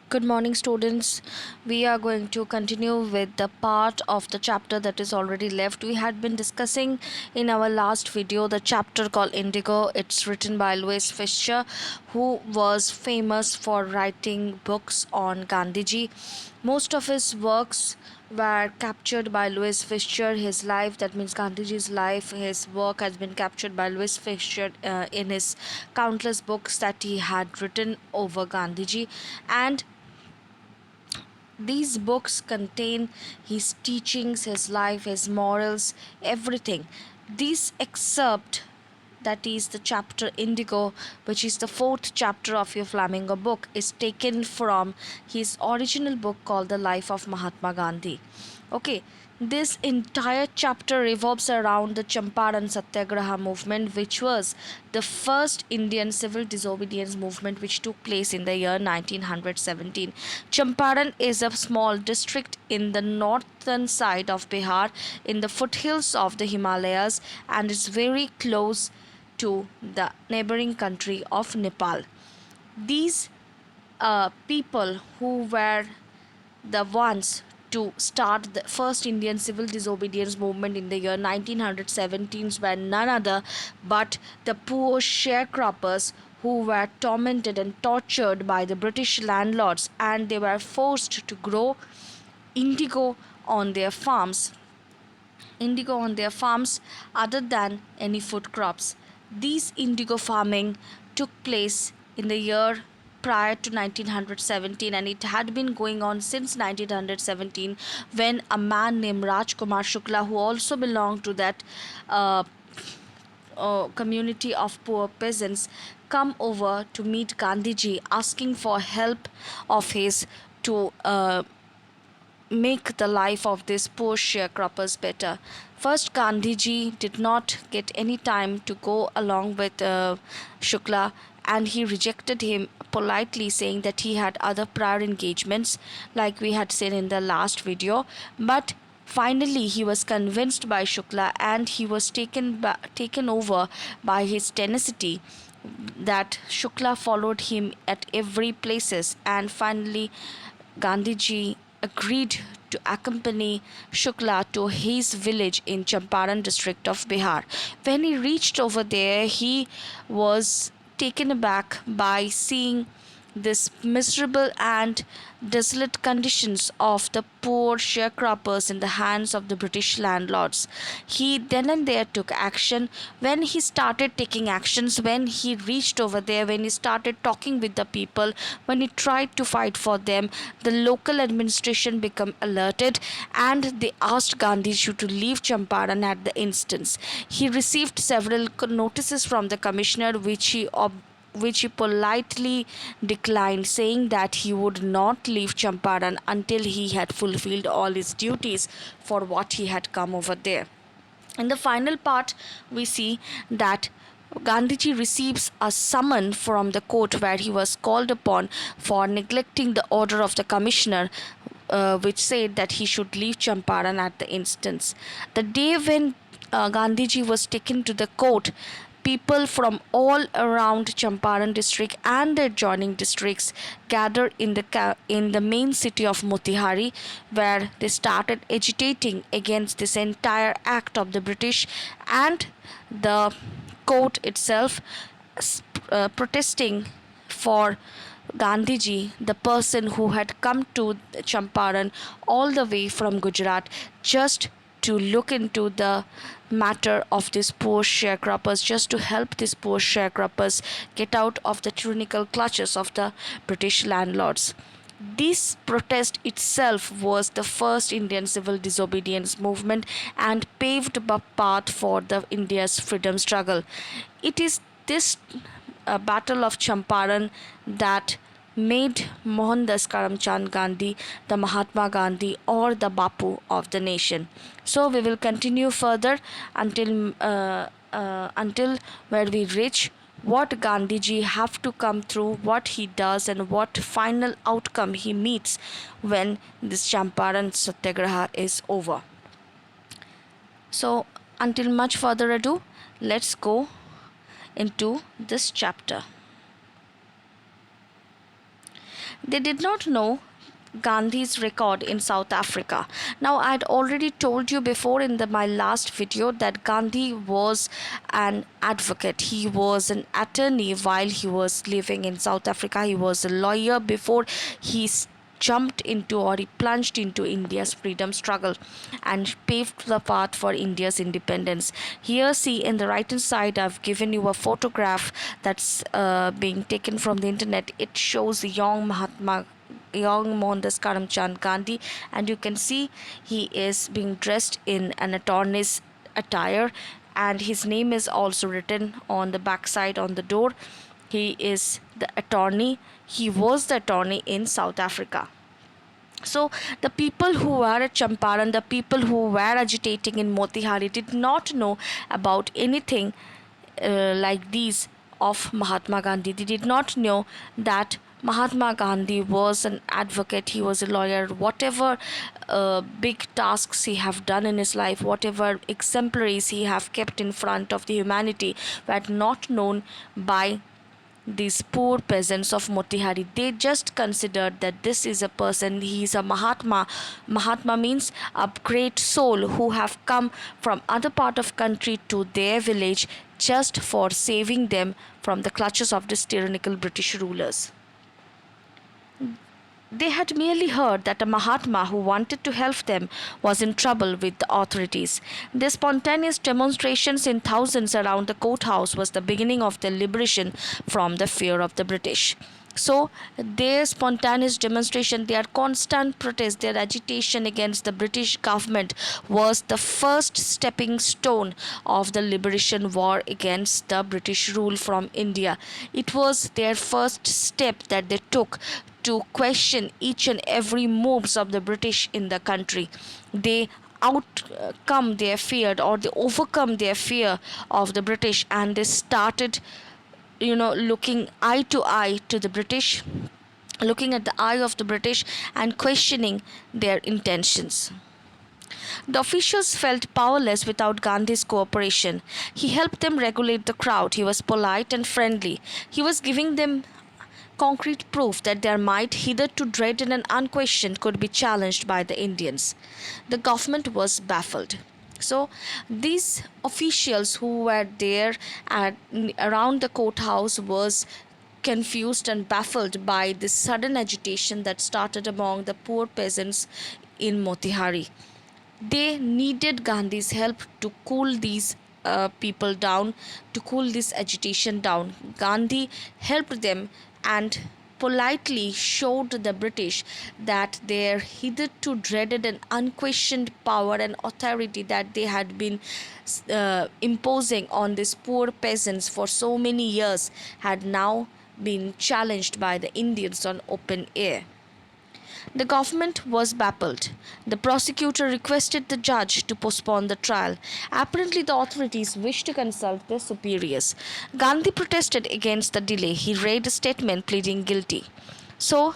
Good morning, students. We are going to continue with the part of the chapter that is already left. We had been discussing in our last video the chapter called Indigo. It's written by Louis Fischer, who was famous for writing books on Gandhiji. Most of his works were captured by Louis Fischer. His life, that means Gandhiji's life, his work has been captured by Louis Fischer in his countless books that he had written over Gandhiji. And these books contain his teachings, his life, his morals, everything. This excerpt, that is the chapter Indigo, which is the fourth chapter of your Flamingo book, is taken from his original book called The Life of Mahatma Gandhi. Okay, this entire chapter revolves around the Champaran Satyagraha movement, which was the first Indian civil disobedience movement which took place in the year 1917. Champaran is a small district in the northern side of Bihar in the foothills of the Himalayas, and is very close to the neighboring country of Nepal. These people who were the ones to start the first Indian civil disobedience movement in the year 1917 were none other but the poor sharecroppers who were tormented and tortured by the British landlords, and they were forced to grow indigo on their farms other than any food crops. These indigo farming took place in the year prior to 1917, and it had been going on since 1917, when a man named Rajkumar Shukla, who also belonged to that uh, community of poor peasants, come over to meet Gandhiji asking for help of his to make the life of these poor sharecroppers better. First, Gandhiji did not get any time to go along with Shukla, and he rejected him politely, saying that he had other prior engagements, like we had seen in the last video. But finally, he was convinced by Shukla, and he was taken over by his tenacity, that Shukla followed him at every places, and finally Gandhiji agreed to accompany Shukla to his village in Champaran district of Bihar. When he reached over there, he was taken aback by seeing this miserable and desolate conditions of the poor sharecroppers in the hands of the British landlords. He then and there took action. When he started taking actions, when he reached over there, when he started talking with the people, when he tried to fight for them, the local administration became alerted, and they asked Gandhiji to leave Champaran at the instance. He received several notices from the commissioner, which he politely declined, saying that he would not leave Champaran until he had fulfilled all his duties for what he had come over there. In the final part, we see that Gandhiji receives a summon from the court, where he was called upon for neglecting the order of the commissioner, which said that he should leave Champaran at the instance. The day when Gandhiji was taken to the court, people from all around Champaran district and the adjoining districts gathered in the main city of Motihari, where they started agitating against this entire act of the British, and the court itself, protesting for Gandhiji, the person who had come to Champaran all the way from Gujarat just to look into the matter of these poor sharecroppers, just to help these poor sharecroppers get out of the tyrannical clutches of the British landlords. This protest itself was the first Indian civil disobedience movement and paved the path for the India's freedom struggle. It is this Battle of Champaran that made Mohandas Karamchand Gandhi the Mahatma Gandhi, or the Bapu of the nation. So we will continue further until where we reach what Gandhiji have to come through, what he does, and what final outcome he meets when this Champaran Satyagraha is over. So until much further ado, let's go into this chapter. They did not know Gandhi's record in South Africa. Now, I had already told you before in my last video that Gandhi was an advocate. He was an attorney while he was living in South Africa. He was a lawyer before he jumped into, or he plunged into, India's freedom struggle and paved the path for India's independence. Here, see in the right hand side, I've given you a photograph that's being taken from the internet. It shows young Mohandas Karamchand Gandhi, and you can see he is being dressed in an attorney's attire, and his name is also written on the backside on the door. He is the attorney. He was the attorney in South Africa. So the people who were at Champaran, the people who were agitating in Motihari, did not know about anything like these of Mahatma Gandhi. They did not know that Mahatma Gandhi was an advocate, he was a lawyer. Whatever big tasks he have done in his life, whatever exemplaries he have kept in front of the humanity, were not known by these poor peasants of Motihari. They just considered that this is a person, he is a Mahatma. Mahatma means a great soul who have come from other part of country to their village just for saving them from the clutches of these tyrannical British rulers. They had merely heard that a Mahatma who wanted to help them was in trouble with the authorities. Their spontaneous demonstrations in thousands around the courthouse was the beginning of their liberation from the fear of the British. So, their spontaneous demonstration, their constant protest, their agitation against the British government was the first stepping stone of the liberation war against the British rule from India. It was their first step that they took to question each and every moves of the British in the country. They outcome their fear, or they overcome their fear of the British, and they started looking eye to eye to the British, looking at the eye of the British and questioning their intentions. The officials felt powerless without Gandhi's cooperation. He helped them regulate the crowd. He was polite and friendly. He was giving them concrete proof that their might, hitherto dreaded and unquestioned, could be challenged by the Indians. The government was baffled. So these officials who were there around the courthouse was confused and baffled by this sudden agitation that started among the poor peasants in Motihari. They needed Gandhi's help to cool these people down, to cool this agitation down. Gandhi helped them and politely showed the British that their hitherto dreaded and unquestioned power and authority that they had been imposing on these poor peasants for so many years had now been challenged by the Indians on open air. The government was baffled. The prosecutor requested the judge to postpone the trial. Apparently, the authorities wished to consult their superiors. Gandhi protested against the delay. He read a statement pleading guilty. So,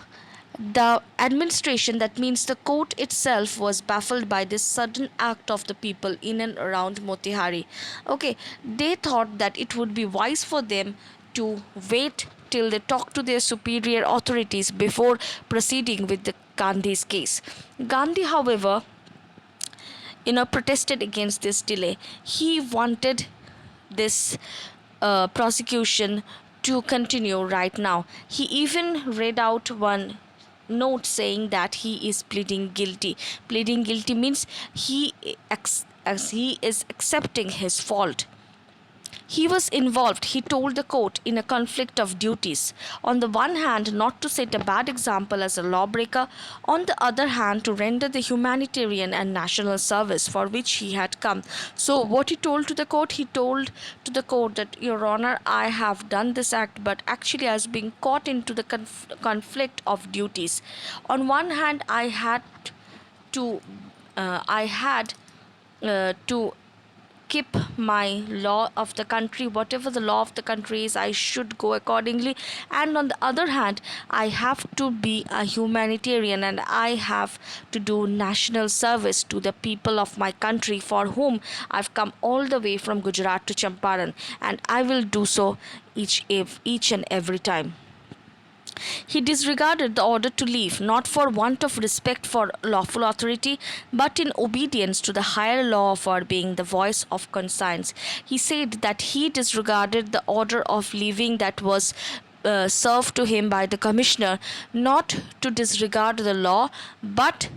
the administration, that means the court itself, was baffled by this sudden act of the people in and around Motihari. Okay, they thought that it would be wise for them to wait till they talk to their superior authorities before proceeding with the Gandhi's case. Gandhi, however, protested against this delay. He wanted this prosecution to continue right now. He even read out one note saying that he is pleading guilty. Pleading guilty means as he is accepting his fault. He was involved, he told the court, in a conflict of duties. On the one hand, not to set a bad example as a lawbreaker, on the other hand, to render the humanitarian and national service for which he had come. So, what he told to the court? He told to the court that, Your Honor, I have done this act, but actually I was being caught into the conflict of duties. On one hand, I had to keep my law of the country, whatever the law of the country is, I should go accordingly. And on the other hand, I have to be a humanitarian and I have to do national service to the people of my country for whom I've come all the way from Gujarat to Champaran, and I will do so each and every time. He disregarded the order to leave, not for want of respect for lawful authority, but in obedience to the higher law for being the voice of conscience. He said that he disregarded the order of leaving that was served to him by the commissioner, not to disregard the law, but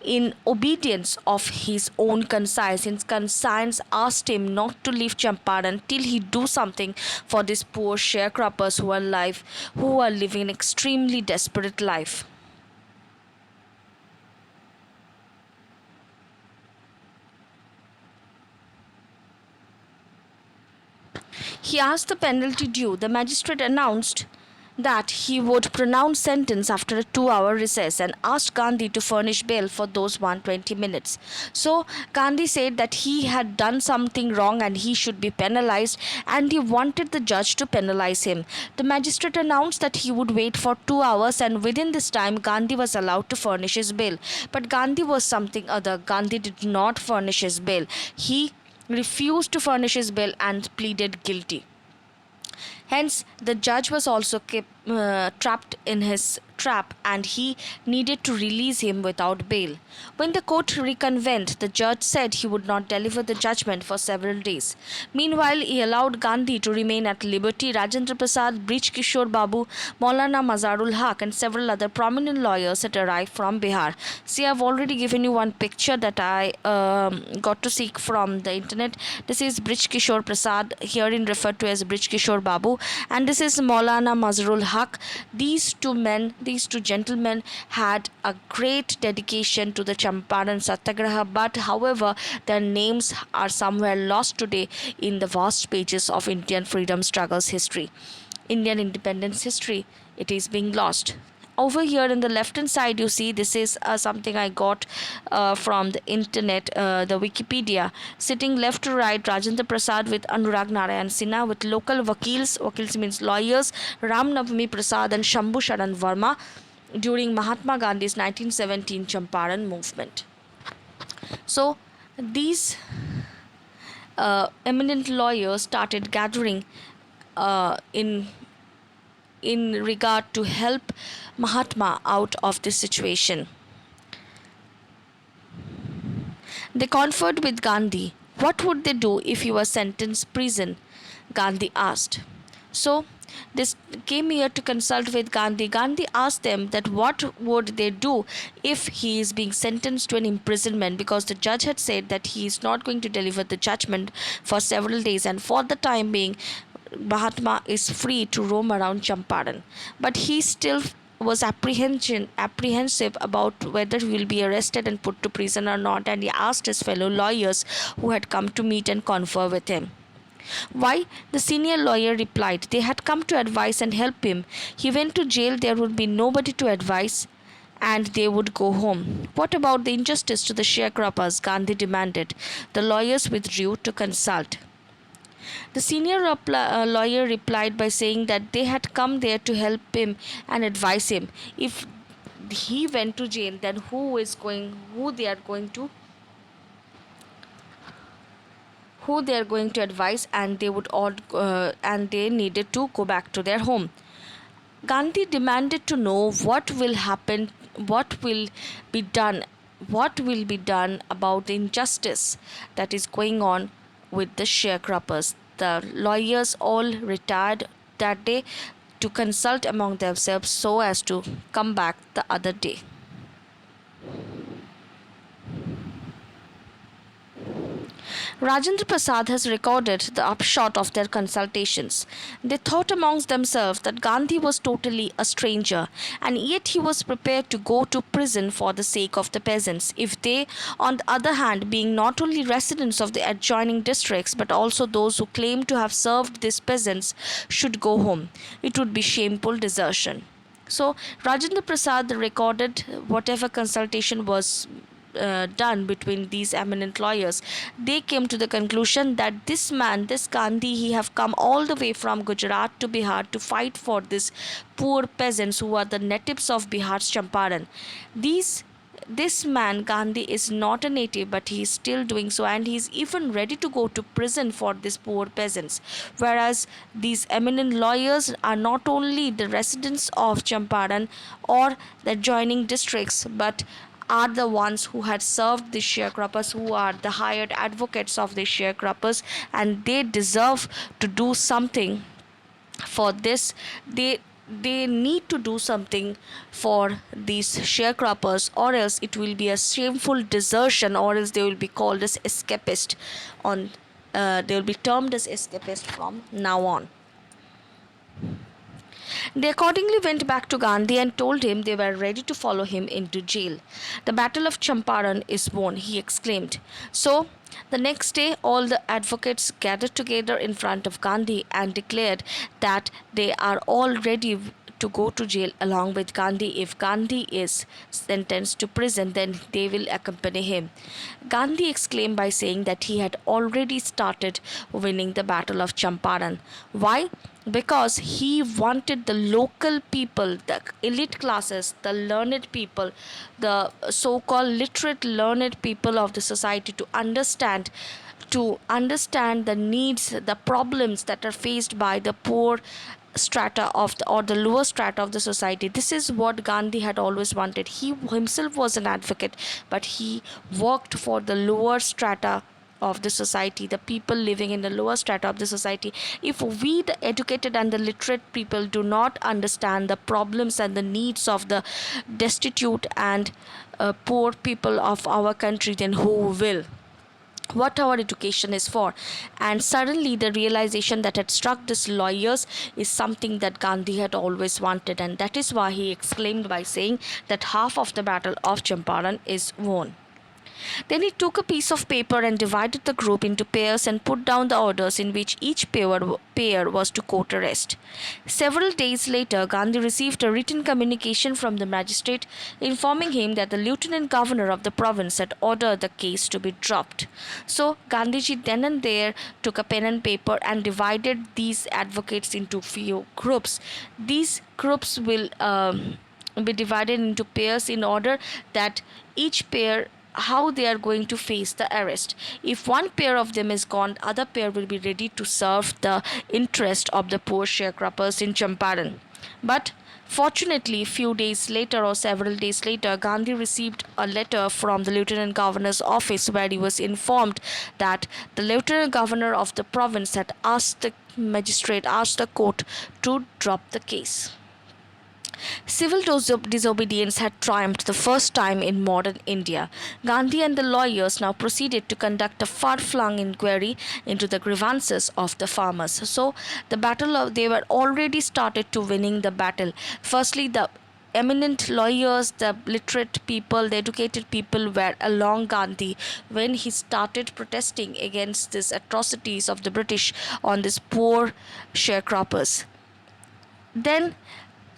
in obedience of his own conscience. His conscience asked him not to leave Champaran till he do something for these poor sharecroppers who are living an extremely desperate life. He asked the penalty due. The magistrate announced that he would pronounce sentence after a 2-hour recess and asked Gandhi to furnish bail for those 120 minutes. So Gandhi said that he had done something wrong and he should be penalized, and he wanted the judge to penalize him. The magistrate announced that he would wait for 2 hours, and within this time Gandhi was allowed to furnish his bail. But Gandhi was something other. Gandhi did not furnish his bail. He refused to furnish his bail and pleaded guilty. Hence, the judge was also trapped in his trap, and he needed to release him without bail. When the court reconvened, the judge said he would not deliver the judgment for several days. Meanwhile, he allowed Gandhi to remain at liberty. Rajendra Prasad, Brij Kishore Babu, Maulana Mazarul Haq, and several other prominent lawyers had arrived from Bihar. See, I've already given you one picture that I got to seek from the internet. This is Brij Kishore Prasad, herein referred to as Brij Kishore Babu, and this is Maulana Mazarul Haq. These two gentlemen had a great dedication to the Champaran Satyagraha, but however, their names are somewhere lost today in the vast pages of Indian freedom struggles history, Indian independence history. It is being lost. Over here in the left hand side, you see this is something I got from the internet, the Wikipedia. Sitting left to right, Rajendra Prasad with Anurag Narayan Sinha, with local wakils means lawyers, Ram Navami Prasad and Shambhu Sharan Verma during Mahatma Gandhi's 1917 Champaran movement. So these eminent lawyers started gathering in regard to help Mahatma out of this situation. They conferred with Gandhi. What would they do if he was sentenced prison? Gandhi asked. So this came here to consult with Gandhi. Gandhi asked them that what would they do if he is being sentenced to an imprisonment, because the judge had said that he is not going to deliver the judgment for several days, and for the time being Mahatma is free to roam around Champaran. But he still was apprehensive about whether he will be arrested and put to prison or not, and he asked his fellow lawyers who had come to meet and confer with him. Why? The senior lawyer replied, they had come to advise and help him. He went to jail, there would be nobody to advise, and they would go home. What about the injustice to the sharecroppers? Gandhi demanded. The lawyers withdrew to consult. The senior lawyer replied by saying that they had come there to help him and advise him. If he went to jail, then who they are going to advise, and they would all and they needed to go back to their home. Gandhi demanded to know what will happen, what will be done about the injustice that is going on with the sharecroppers. The lawyers all retired that day to consult among themselves so as to come back the other day. Rajendra Prasad has recorded the upshot of their consultations. They thought amongst themselves that Gandhi was totally a stranger, and yet he was prepared to go to prison for the sake of the peasants. If they, on the other hand, being not only residents of the adjoining districts but also those who claim to have served these peasants, should go home, it would be shameful desertion. So Rajendra Prasad recorded whatever consultation was done between these eminent lawyers. They came to the conclusion that this man, this Gandhi, he have come all the way from Gujarat to Bihar to fight for these poor peasants who are the natives of Bihar's Champaran. These this man Gandhi is not a native, but he is still doing so, and he is even ready to go to prison for these poor peasants. Whereas these eminent lawyers are not only the residents of Champaran or the adjoining districts, but are the ones who had served the sharecroppers, who are the hired advocates of the sharecroppers, and they deserve to do something for this. They need to do something for these sharecroppers, or else it will be a shameful desertion, or else they will be called as escapist on they will be termed as escapist from now on. They accordingly went back to Gandhi and told him they were ready to follow him into jail. The Battle of Champaran is won, he exclaimed. So, the next day, all the advocates gathered together in front of Gandhi and declared that they are all ready to go to jail along with Gandhi. If Gandhi is sentenced to prison, then they will accompany him. Gandhi exclaimed by saying that he had already started winning the Battle of Champaran. Why? Because he wanted the local people, the elite classes, the learned people, the so called literate learned people of the society to understand the needs, the problems that are faced by the poor strata of the, or the lower strata of the society. This is what Gandhi had always wanted. He himself was an advocate, but he worked for the lower strata of the society, the people living in the lower strata of the society. If we, the educated and the literate people, do not understand the problems and the needs of the destitute and poor people of our country, then who will? What our education is for. And suddenly the realization that had struck these lawyers is something that Gandhi had always wanted, and that is why he exclaimed by saying that half of the battle of Champaran is won. Then he took a piece of paper and divided the group into pairs and put down the orders in which each pair was to court arrest. Several days later, Gandhi received a written communication from the magistrate informing him that the lieutenant governor of the province had ordered the case to be dropped. So, Gandhiji then and there took a pen and paper and divided these advocates into few groups. These groups will be divided into pairs in order that each pair, how they are going to face the arrest. If one pair of them is gone, other pair will be ready to serve the interest of the poor sharecroppers in Champaran. But fortunately, few days later or several days later, Gandhi received a letter from the lieutenant governor's office where he was informed that the lieutenant governor of the province had asked the court to drop the case. Civil disobedience had triumphed the first time in modern India. Gandhi and the lawyers now proceeded to conduct a far-flung inquiry into the grievances of the farmers. So, they were already started to winning the battle. Firstly, the eminent lawyers, the literate people, the educated people were along Gandhi when he started protesting against these atrocities of the British on these poor sharecroppers. Then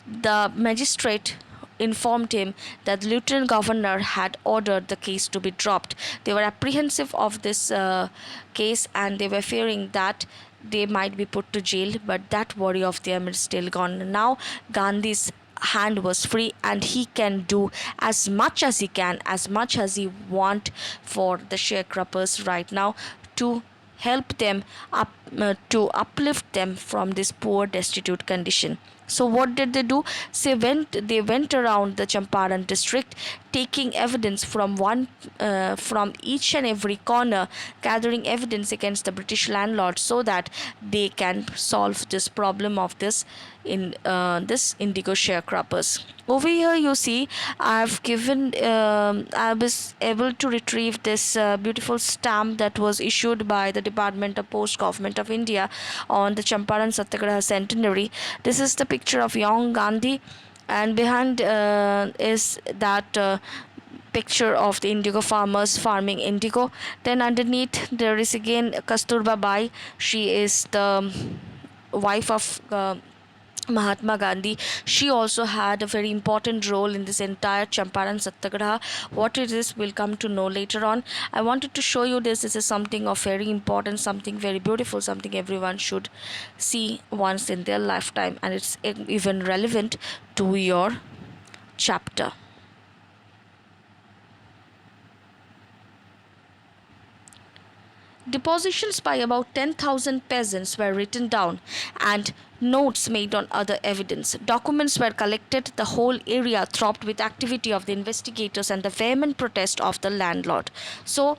the magistrate informed him that the lieutenant governor had ordered the case to be dropped. They were apprehensive of this case, and they were fearing that they might be put to jail, but that worry of them is still gone. Now Gandhi's hand was free, and he can do as much as he can, as much as he want for the sharecroppers right now, to help them to uplift them from this poor destitute condition. So what did they do? They went around the Champaran district, taking evidence from each and every corner, gathering evidence against the British landlords so that they can solve this problem of this indigo sharecroppers. Over here you see I was able to retrieve this beautiful stamp that was issued by the Department of Post Government of India on the Champaran Satyagraha centenary. This is the picture of young Gandhi, and behind is that picture of the indigo farmers farming indigo. Then underneath there is again Kasturba Bai. She is the wife of Mahatma Gandhi. She also had a very important role in this entire Champaran Satyagraha. What it is, we'll come to know later on. I wanted to show you this. This is something of very important, something very beautiful, something everyone should see once in their lifetime, and it's even relevant to your chapter. Depositions by about 10,000 peasants were written down and notes made on other evidence. Documents were collected. The whole area throbbed with activity of the investigators and the vehement protest of the landlord. So,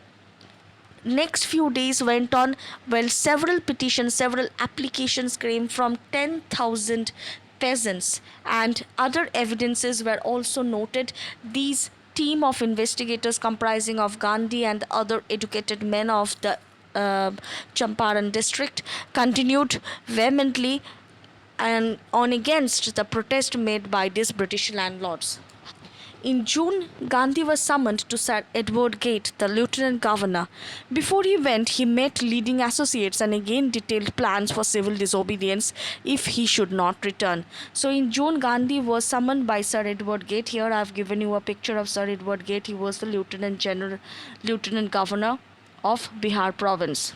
next few days went on. Well, several petitions, several applications came from 10,000 peasants, and other evidences were also noted. These team of investigators comprising of Gandhi and other educated men of the Champaran district continued vehemently and on against the protest made by these British landlords. In June, Gandhi was summoned to Sir Edward Gate, the Lieutenant Governor. Before he went, he met leading associates and again detailed plans for civil disobedience if he should not return. So in June, Gandhi was summoned by Sir Edward Gate. Here I have given you a picture of Sir Edward Gate. He was the Lieutenant Governor of Bihar province.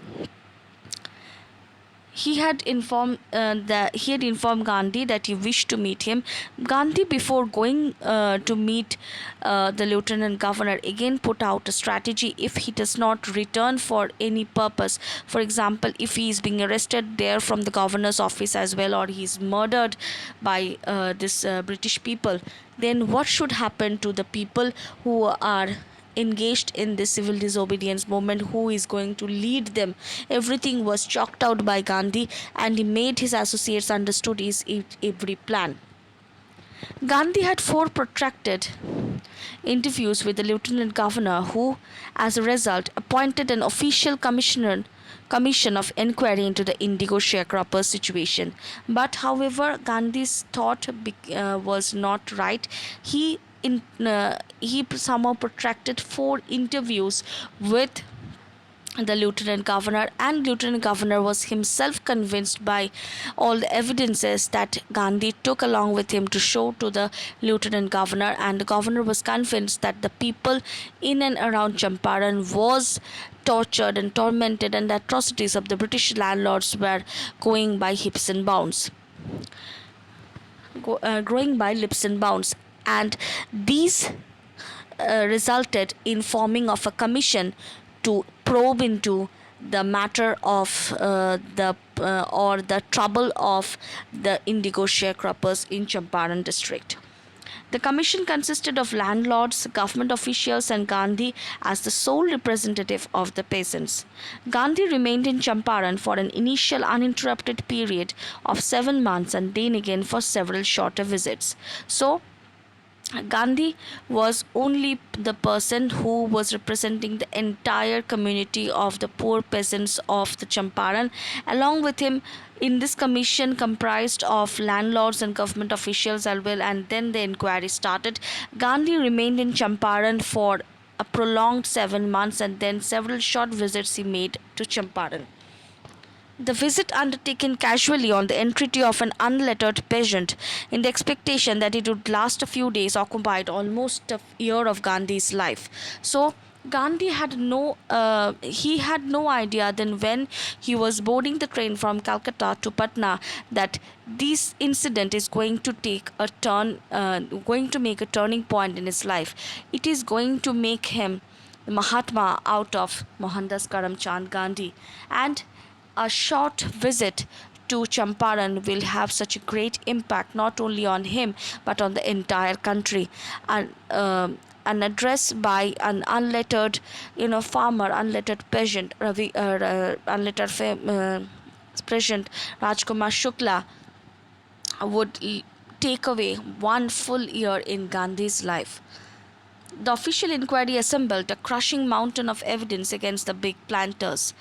He had informed Gandhi that he wished to meet him. Gandhi, before going to meet the Lieutenant Governor, again put out a strategy if he does not return for any purpose. For example, if he is being arrested there from the governor's office as well, or he is murdered by this British people, then what should happen to the people who are engaged in this civil disobedience movement? Who is going to lead them? Everything was chalked out by Gandhi, and he made his associates understood his every plan. Gandhi had 4 protracted interviews with the Lieutenant Governor, who, as a result, appointed an official commission of inquiry into the indigo sharecroppers situation. But, however, Gandhi's thought was not right. He somehow protracted 4 interviews with the Lieutenant Governor, and Lieutenant Governor was himself convinced by all the evidences that Gandhi took along with him to show to the Lieutenant Governor, and the Governor was convinced that the people in and around Champaran was tortured and tormented, and the atrocities of the British landlords were going by leaps and bounds. Growing by leaps and bounds, and these resulted in forming of a commission to probe into the matter of the trouble of the indigo sharecroppers in Champaran district. The commission consisted of landlords, government officials, and Gandhi as the sole representative of the peasants. Gandhi remained in Champaran for an initial uninterrupted period of 7 months and then again for several shorter visits. So, Gandhi was only the person who was representing the entire community of the poor peasants of the Champaran. Along with him, in this commission comprised of landlords and government officials as well, and then the inquiry started. Gandhi remained in Champaran for a prolonged 7 months, and then several short visits he made to Champaran. The visit, undertaken casually on the entreaty of an unlettered peasant, in the expectation that it would last a few days, occupied almost a year of Gandhi's life. So, Gandhi had no idea then when he was boarding the train from Calcutta to Patna that this incident is going to take a turn, going to make a turning point in his life. It is going to make him the Mahatma out of Mohandas Karamchand Gandhi, and a short visit to Champaran will have such a great impact not only on him but on the entire country. And an address by an unlettered, farmer, unlettered peasant, peasant Rajkumar Shukla would take away 1 full year in Gandhi's life. The official inquiry assembled a crushing mountain of evidence against the big planters.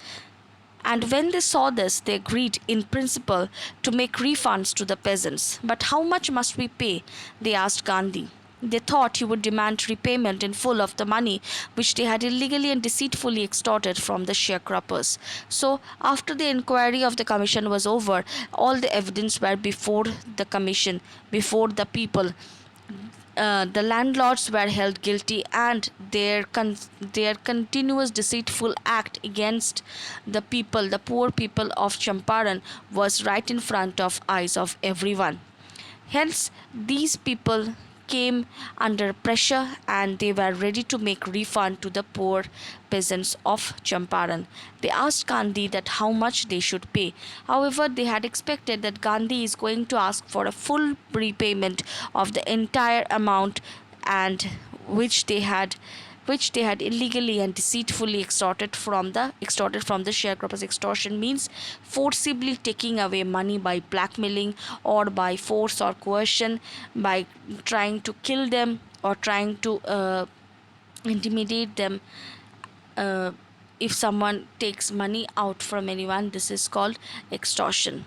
And when they saw this, they agreed in principle to make refunds to the peasants. But how much must we pay? They asked Gandhi. They thought he would demand repayment in full of the money which they had illegally and deceitfully extorted from the sharecroppers. So, after the inquiry of the commission was over, all the evidence were before the commission, before the people. The landlords were held guilty, and their continuous deceitful act against the people, the poor people of Champaran, was right in front of eyes of everyone. Hence, these people came under pressure and they were ready to make refund to the poor peasants of Champaran. They asked Gandhi that how much they should pay. However, they had expected that Gandhi is going to ask for a full repayment of the entire amount, and which they had illegally and deceitfully extorted from the sharecroppers. Extortion means forcibly taking away money by blackmailing or by force or coercion, by trying to kill them or trying to intimidate them. uh, if someone takes money out from anyone, this is called extortion.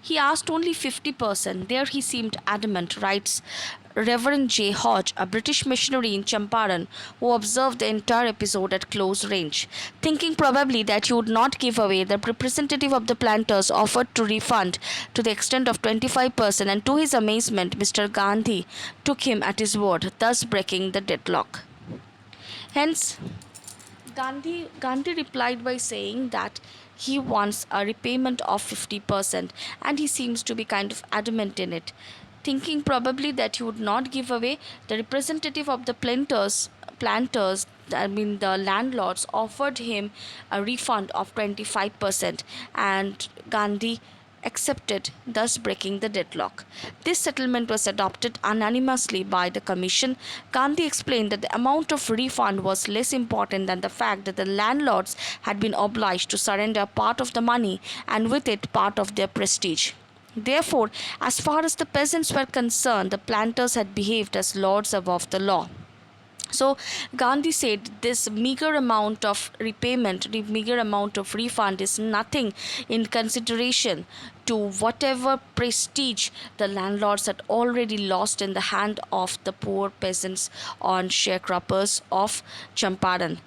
He asked only 50%. There he seemed adamant, writes Reverend J. Hodge, a British missionary in Champaran who observed the entire episode at close range. Thinking probably that he would not give away, the representative of the planters offered to refund to the extent of 25%, and to his amazement, Mr. Gandhi took him at his word, thus breaking the deadlock. Hence, Gandhi replied by saying that he wants a repayment of 50%, and he seems to be kind of adamant in it. Thinking probably that he would not give away, the representative of the planters, I mean the landlords, offered him a refund of 25%, and Gandhi accepted, thus breaking the deadlock. This settlement was adopted unanimously by the commission. Gandhi explained that the amount of refund was less important than the fact that the landlords had been obliged to surrender part of the money and with it part of their prestige. Therefore, as far as the peasants were concerned, the planters had behaved as lords above the law. So Gandhi said this meager amount of repayment, the meager amount of refund is nothing in consideration to whatever prestige the landlords had already lost in the hand of the poor peasants on sharecroppers of Champaran.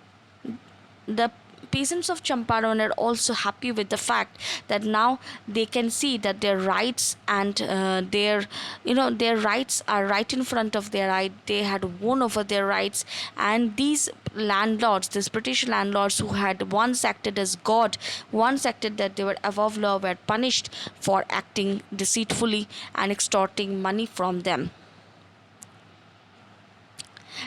The peasants of Champaran are also happy with the fact that now they can see that their rights and their rights are right in front of their eye. They had won over their rights, and these landlords, these British landlords who had once acted as God, once acted that they were above law, were punished for acting deceitfully and extorting money from them.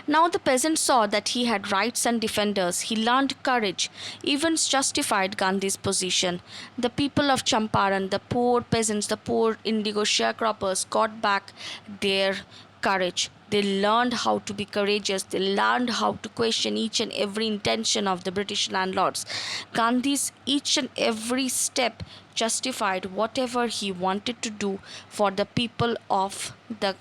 Now the peasant saw that he had rights and defenders. He learned courage. Events justified Gandhi's position. The people of Champaran, the poor peasants, the poor indigo sharecroppers, got back their courage. They learned how to be courageous. They learned how to question each and every intention of the British landlords. Gandhi's each and every step justified whatever he wanted to do for the people of the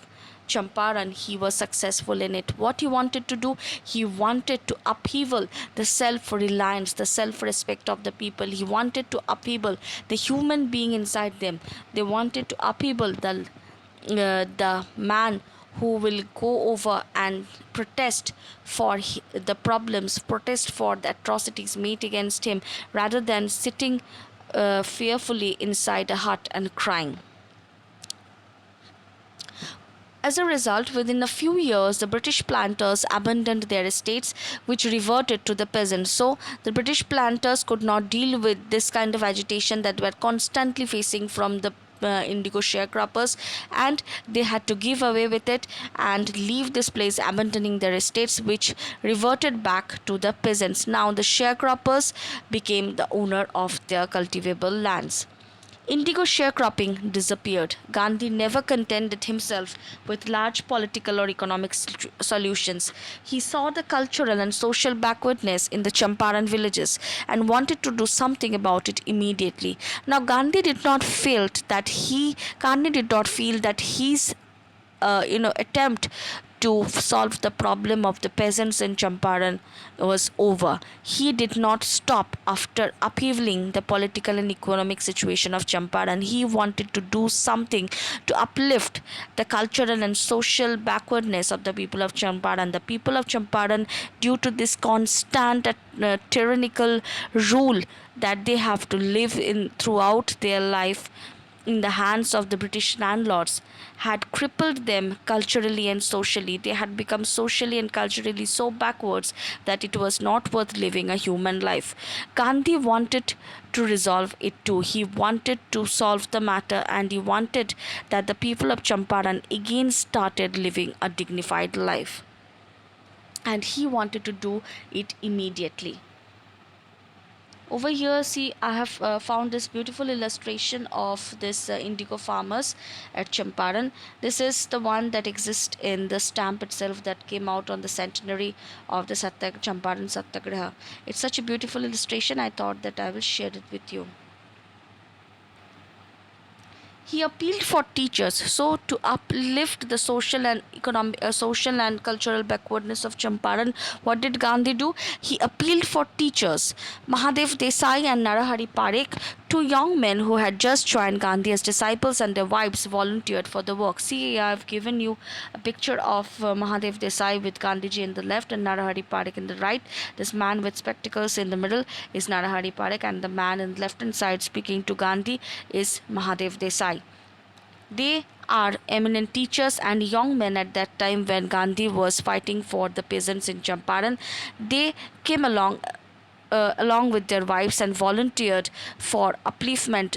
Champaran. He was successful in it. What he wanted to do, he wanted to upheaval the self-reliance, the self-respect of the people. He wanted to upheaval the human being inside them. They wanted to upheaval the man who will go over and protest for the problems, protest for the atrocities made against him, rather than sitting fearfully inside a hut and crying. As a result, within a few years, the British planters abandoned their estates, which reverted to the peasants. So, the British planters could not deal with this kind of agitation that were constantly facing from the indigo sharecroppers, and they had to give away with it and leave this place, abandoning their estates, which reverted back to the peasants. Now, the sharecroppers became the owner of their cultivable lands. Indigo sharecropping disappeared. Gandhi never contented himself with large political or economic solutions. He saw the cultural and social backwardness in the Champaran villages and wanted to do something about it immediately. Now, Gandhi did not feel that his attempt to solve the problem of the peasants in Champaran was over. He did not stop after uphealing the political and economic situation of Champaran. He wanted to do something to uplift the cultural and social backwardness of the people of Champaran. The people of Champaran, due to this constant tyrannical rule that they have to live in throughout their life, in the hands of the British landlords had crippled them culturally and socially. They had become socially and culturally so backwards that it was not worth living a human life. Gandhi wanted to resolve it too. He wanted to solve the matter, and he wanted that the people of Champaran again started living a dignified life. And he wanted to do it immediately. Over here, see, I have found this beautiful illustration of this indigo farmers at Champaran. This is the one that exists in the stamp itself that came out on the centenary of the Champaran Satyagraha. It's such a beautiful illustration. I thought that I will share it with you. He appealed for teachers. So to uplift the social and cultural backwardness of Champaran, what did Gandhi do? He appealed for teachers. Mahadev Desai and Narahari Parekh, two young men who had just joined Gandhi as disciples, and their wives volunteered for the work. See, I have given you a picture of Mahadev Desai with Gandhiji in the left and Narahari Parekh in the right. This man with spectacles in the middle is Narahari Parekh, and the man in the left hand side speaking to Gandhi is Mahadev Desai. They are eminent teachers and young men at that time when Gandhi was fighting for the peasants in Champaran. They came along with their wives and volunteered for upliftment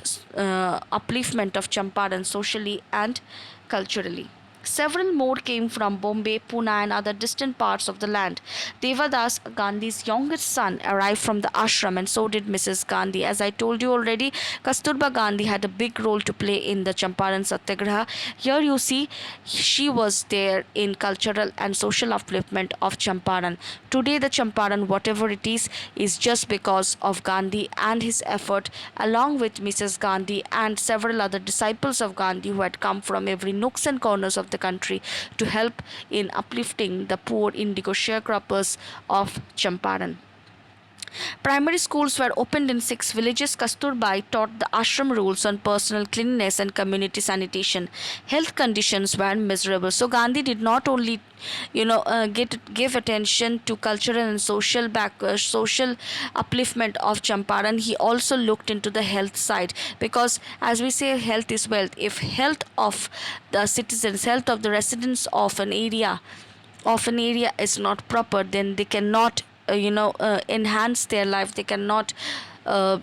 of Champaran socially and culturally. Several more came from Bombay, Pune, and other distant parts of the land. Devadas, Gandhi's youngest son, arrived from the ashram, and so did Mrs. Gandhi. As I told you already, Kasturba Gandhi had a big role to play in the Champaran Satyagraha. Here you see, she was there in cultural and social upliftment of Champaran. Today, the Champaran, whatever it is just because of Gandhi and his effort, along with Mrs. Gandhi and several other disciples of Gandhi who had come from every nooks and corners of the country to help in uplifting the poor indigo sharecroppers of Champaran. Primary schools were opened in 6 villages. Kasturbai taught the ashram rules on personal cleanliness and community sanitation. Health conditions were miserable. So Gandhi did not only, give attention to cultural and social upliftment of Champaran. He also looked into the health side, because, as we say, health is wealth. If health of the citizens, health of the residents of an area is not proper, then they cannot enhance their life. They cannot uh,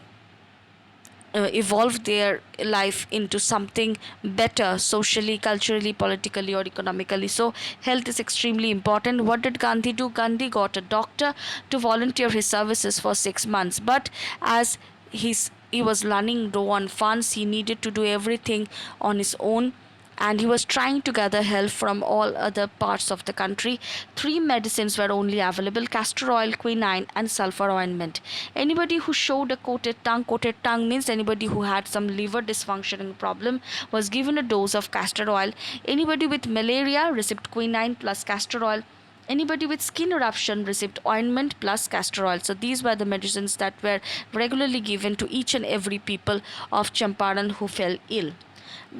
evolve their life into something better socially, culturally, politically, or economically. So health is extremely important. What did Gandhi do? Gandhi got a doctor to volunteer his services for 6 months, but as he was running low on funds, he needed to do everything on his own, and he was trying to gather help from all other parts of the country. 3 medicines were only available: castor oil, quinine, and sulfur ointment. Anybody who showed a coated tongue means anybody who had some liver dysfunctioning problem, was given a dose of castor oil. Anybody with malaria received quinine plus castor oil. Anybody with skin eruption received ointment plus castor oil. So these were the medicines that were regularly given to each and every people of Champaran who fell ill.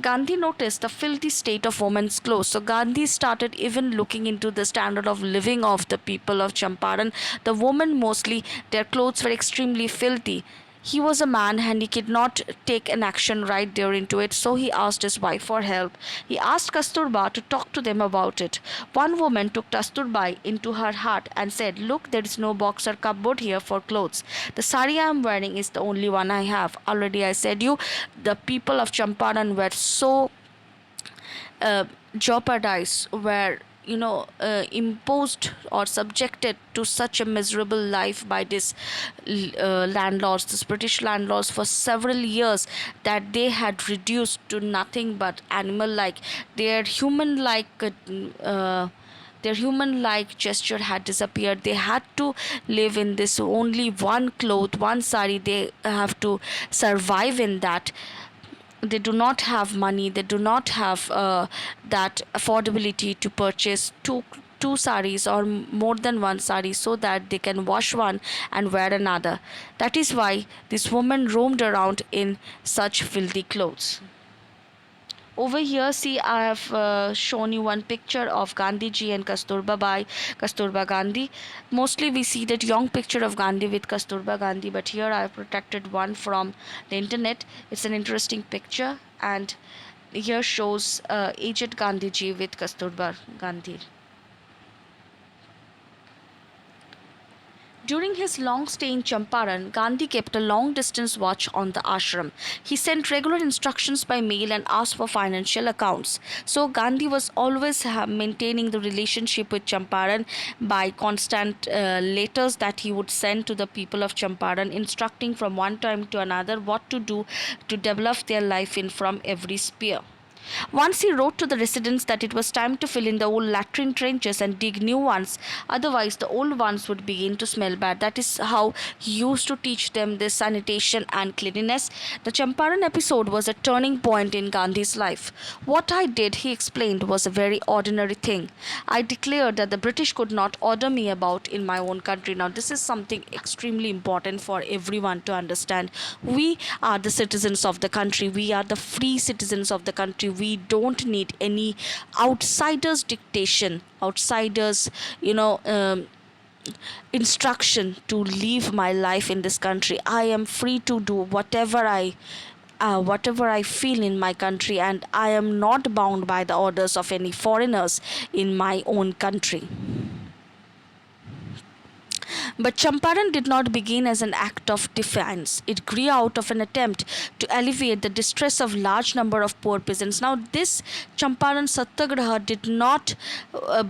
Gandhi noticed the filthy state of women's clothes. So Gandhi started even looking into the standard of living of the people of Champaran. The women mostly, their clothes were extremely filthy. He was a man and he could not take an action right there into it, so he asked his wife for help. He asked Kasturba to talk to them about it. One woman took Kasturba into her hut and said, "Look, there is no box or cupboard here for clothes. The sari I am wearing is the only one I have. Already I said you, the people of Champaran were so jeopardized, were imposed or subjected to such a miserable life by these landlords, these British landlords, for several years, that they had reduced to nothing but animal like. Their human like their human like gesture had disappeared. They had to live in this only one cloth, one sari. They have to survive in that. They do not have money, they do not have that affordability to purchase two saris or more than one sari, so that they can wash one and wear another. That is why this woman roamed around in such filthy clothes. Over here, see, I have shown you one picture of Gandhi ji and Kasturba by Kasturba Gandhi. Mostly we see that young picture of Gandhi with Kasturba Gandhi, but here I have protected one from the internet. It's an interesting picture, and here shows aged Gandhi ji with Kasturba Gandhi. During his long stay in Champaran, Gandhi kept a long distance watch on the ashram. He sent regular instructions by mail and asked for financial accounts. So, Gandhi was always maintaining the relationship with Champaran by constant letters that he would send to the people of Champaran, instructing from one time to another what to do to develop their life in from every sphere. Once he wrote to the residents that it was time to fill in the old latrine trenches and dig new ones, otherwise, the old ones would begin to smell bad. That is how he used to teach them this sanitation and cleanliness. The Champaran episode was a turning point in Gandhi's life. What I did, he explained, was a very ordinary thing. I declared that the British could not order me about in my own country. Now, this is something extremely important for everyone to understand. We are the citizens of the country, we are the free citizens of the country. We don't need any outsiders dictation, outsiders, instruction to live my life in this country. I am free to do whatever I feel in my country, and I am not bound by the orders of any foreigners in my own country. But Champaran did not begin as an act of defiance. It grew out of an attempt to alleviate the distress of large number of poor peasants. Now, this Champaran Satyagraha did not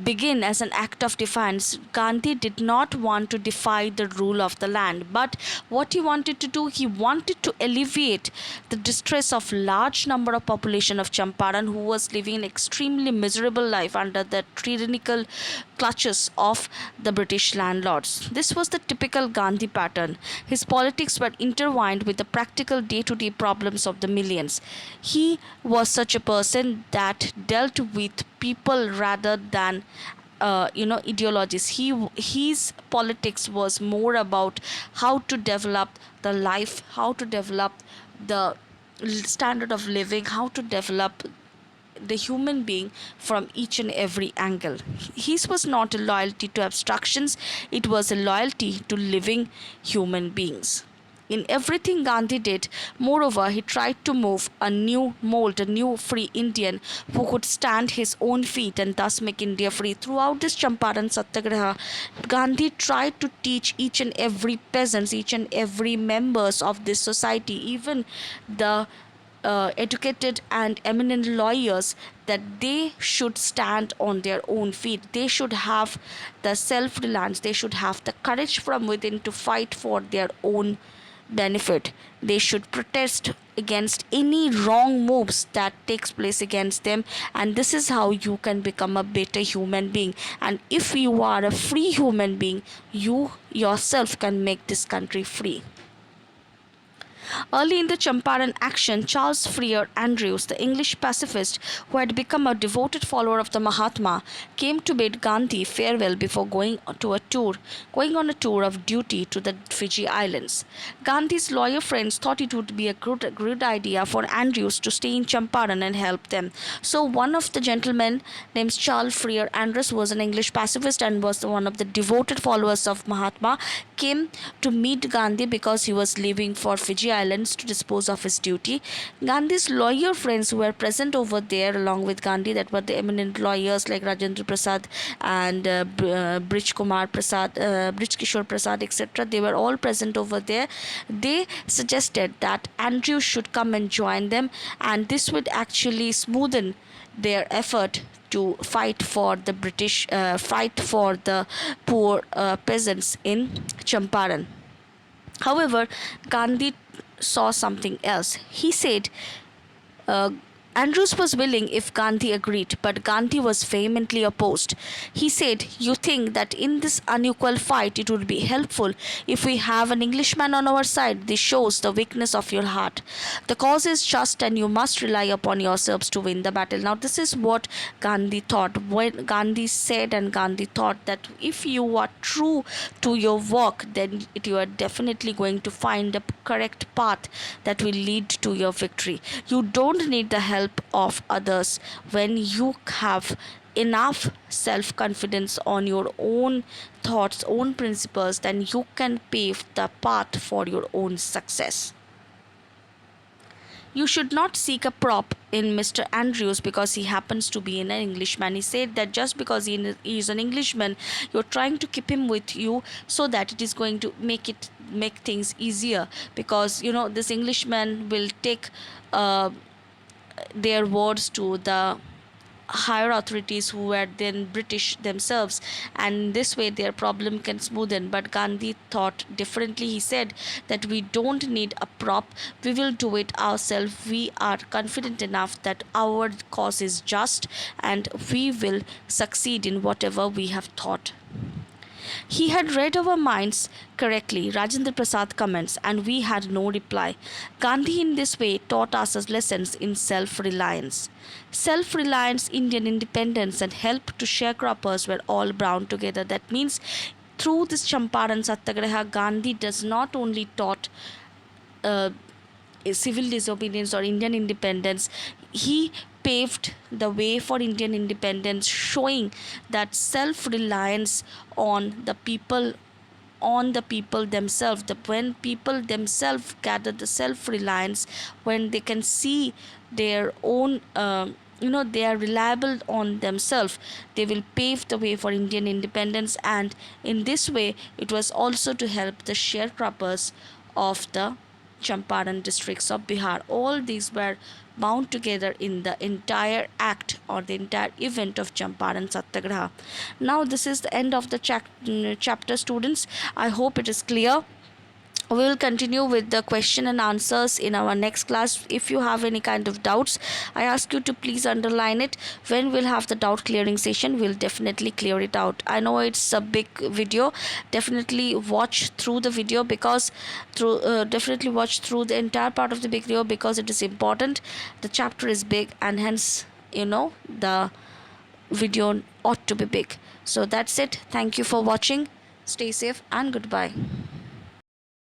begin as an act of defiance. Gandhi did not want to defy the rule of the land, but what he wanted to do, he wanted to alleviate the distress of large number of population of Champaran who was living an extremely miserable life under the tyrannical clutches of the British landlords. This was the typical Gandhi pattern. His politics were intertwined with the practical day to day problems of the millions. He was such a person that dealt with people rather than ideologies. His politics was more about how to develop the life, how to develop the standard of living, how to develop the human being from each and every angle. His was not a loyalty to abstractions, it was a loyalty to living human beings. In everything Gandhi did, moreover, he tried to move a new mold, a new free Indian who could stand his own feet and thus make India free. Throughout this Champaran Satyagraha, Gandhi tried to teach each and every peasant, each and every members of this society, even the educated and eminent lawyers, that they should stand on their own feet. They should have the self reliance, they should have the courage from within to fight for their own benefit. They should protest against any wrong moves that takes place against them, and this is how you can become a better human being. And if you are a free human being, you yourself can make this country free. Early in the Champaran action, Charles Freer Andrews, the English pacifist who had become a devoted follower of the Mahatma, came to bid Gandhi farewell before going on a tour of duty to the Fiji Islands. Gandhi's lawyer friends thought it would be a good idea for Andrews to stay in Champaran and help them. So one of the gentlemen named Charles Freer Andrews was an English pacifist and was one of the devoted followers of Mahatma, came to meet Gandhi because he was leaving for Fiji Islands to dispose of his duty. Gandhi's lawyer friends who were present over there along with Gandhi, that were the eminent lawyers like Rajendra Prasad and Brij Kumar Prasad, Brij Kishore Prasad, etc. They were all present over there. They suggested that Andrew should come and join them, and this would actually smoothen their effort to fight for the British, fight for the poor peasants in Champaran. However, Gandhi saw something else. He said uh, Andrews was willing if Gandhi agreed, but Gandhi was vehemently opposed. He said, "You think that in this unequal fight it would be helpful if we have an Englishman on our side? This shows the weakness of your heart. The cause is just and you must rely upon yourselves to win the battle." Now, this is what Gandhi thought. When Gandhi said and Gandhi thought that if you are true to your work, then you are definitely going to find the correct path that will lead to your victory. You don't need the help help of others, when you have enough self confidence on your own thoughts, own principles, then you can pave the path for your own success. You should not seek a prop in Mr. Andrews because he happens to be an Englishman. He said that just because he is an Englishman, you're trying to keep him with you so that it is going to make things easier, because this Englishman will take uh, their words to the higher authorities who were then British themselves, and this way their problem can smoothen. But Gandhi thought differently. He said that we don't need a prop, we will do it ourselves. We are confident enough that our cause is just and we will succeed in whatever we have thought. He had read our minds correctly, Rajendra Prasad comments, and we had no reply. Gandhi, in this way, taught us lessons in self reliance. Self reliance, Indian independence, and help to sharecroppers were all bound together. That means through this Champaran Satyagraha, Gandhi does not only taught uh, civil disobedience or Indian independence, he paved the way for Indian independence, showing that self reliance on the people themselves. When people themselves gather the self reliance, when they can see their own they are reliable on themselves, they will pave the way for Indian independence. And in this way, it was also to help the sharecroppers of the Champaran districts of Bihar. All these were bound together in the entire act or the entire event of Champaran Satyagraha. Now, this is the end of the chapter, students. I hope it is clear. We will continue with the question and answers in our next class. If you have any kind of doubts, I ask you to please underline it. When we'll have the doubt clearing session, we'll definitely clear it out. I know it's a big video. Definitely watch through the video, because definitely watch through the entire part of the big video, because it is important. The chapter is big, and hence the video ought to be big. So that's it. Thank you for watching. Stay safe and goodbye.